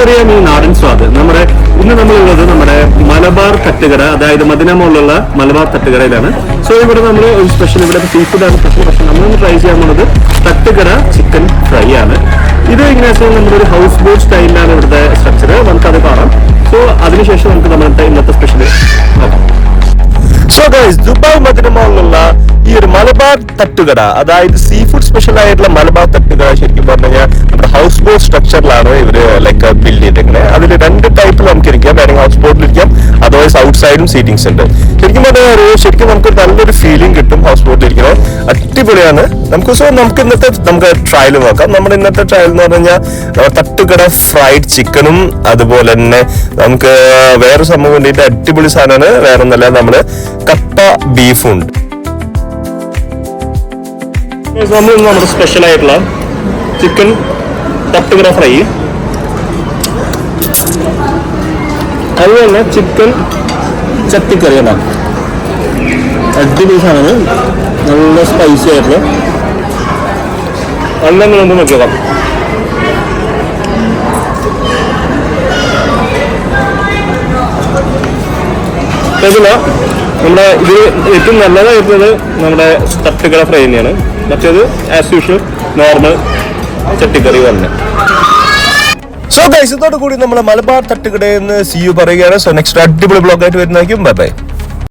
തിരിച്ചറിയാൻ ഈ നാടൻ സ്വാദ്. ഇന്ന് നമ്മളുള്ളത് നമ്മുടെ മലബാർ തട്ടുകട, അതായത് മദിന മോളിലുള്ള മലബാർ തട്ടുകടയിലാണ്. സോ ഇവിടെ നമ്മൾ ഒരു സ്പെഷ്യൽ, ഇവിടെ സീ ഫുഡാണ് സ്പെഷ്യൽ. പക്ഷെ നമ്മളൊന്ന് ട്രൈ ചെയ്യാൻ പോകുന്നത് തട്ടുകട ചിക്കൻ ഫ്രൈ ആണ്. ഇത് എങ്ങനെയാ വെച്ചാൽ നമ്മുടെ ഒരു ഹൗസ് ബോട്ട് സ്റ്റൈലിലാണ് ഇവിടുത്തെ സ്ട്രക്ചർ. നമുക്കത് കാണാം. സോ അതിനുശേഷം നമുക്ക് നമ്മുടെ ഇന്നത്തെ സ്പെഷ്യൽ നോക്കാം. സോ ഗൈസ്, ദുബായ് മദിന മോളിലുള്ള ഈ ഒരു മലബാർ തട്ടുകട, അതായത് സീ ഫുഡ് സ്പെഷ്യൽ ആയിട്ടുള്ള മലബാർ തട്ടുകട, ശരിക്കും പറഞ്ഞു കഴിഞ്ഞാൽ നമ്മുടെ ഹൗസ് ബോട്ട് സ്ട്രക്ചറിലാണ് ഇവര് ലൈക്ക് ബിൽഡ് ചെയ്തിരിക്കുന്നത്. അതിൽ 2 ടൈപ്പിൽ നമുക്ക് ഇരിക്കാം. വേണമെങ്കിൽ ഹൗസ് ബോട്ടിലിരിക്കാം, അതർവൈസ് ഔട്ട് സൈഡും സീറ്റിംഗ്സ് ഉണ്ട്. ശരിക്കും പറഞ്ഞാൽ ശരിക്കും നമുക്ക് നല്ലൊരു ഫീലിംഗ് കിട്ടും ഹൗസ് ബോട്ടിൽ ഇരിക്കുന്നത്. അടിപൊളിയാണ്. നമുക്ക് ഇന്നത്തെ ട്രയൽ നോക്കാം. നമ്മുടെ ഇന്നത്തെ ട്രയൽ എന്ന് പറഞ്ഞു കഴിഞ്ഞാൽ തട്ടുകട ഫ്രൈഡ് ചിക്കനും, അതുപോലെ തന്നെ നമുക്ക് വേറെ സംഭവം വേണ്ടിയിട്ട് അടിപൊളി സാധനമാണ്. വേറെ ഒന്നല്ല, നമ്മള് കപ്പ ബീഫും ഉണ്ട്. നമ്മുടെ സ്പെഷ്യൽ ആയിട്ടുള്ള ചിക്കൻ തട്ടുകട ഫ്രൈ, അതുപോലെ തന്നെ ചിക്കൻ ചട്ടിക്കറിയാണ്. അടിപൊളി സാധനമാണ്, നല്ല സ്പൈസി ആയിട്ടുള്ള. അല്ലെങ്കിൽ നമുക്ക് നോക്കിയേക്കാം. ഇതിൽ ഏറ്റവും നല്ലതായിട്ടുള്ളത് നമ്മുടെ തട്ടുകട ഫ്രൈ തന്നെയാണ്. മറ്റേത് ആസ് യൂഷ്വൽ നോർമൽ ചട്ടിക്കറി തന്നെ. സോ ഗൈസ്, ഇതോട് കൂടി നമ്മുടെ മലബാർ തട്ടുകടയിൽ നിന്ന് സി യു പറയുകയാണ്. സോ നെക്സ്റ്റ് അടിപൊളി ബ്ലോഗായിട്ട് വരുന്നതായിരിക്കും. Bye bye.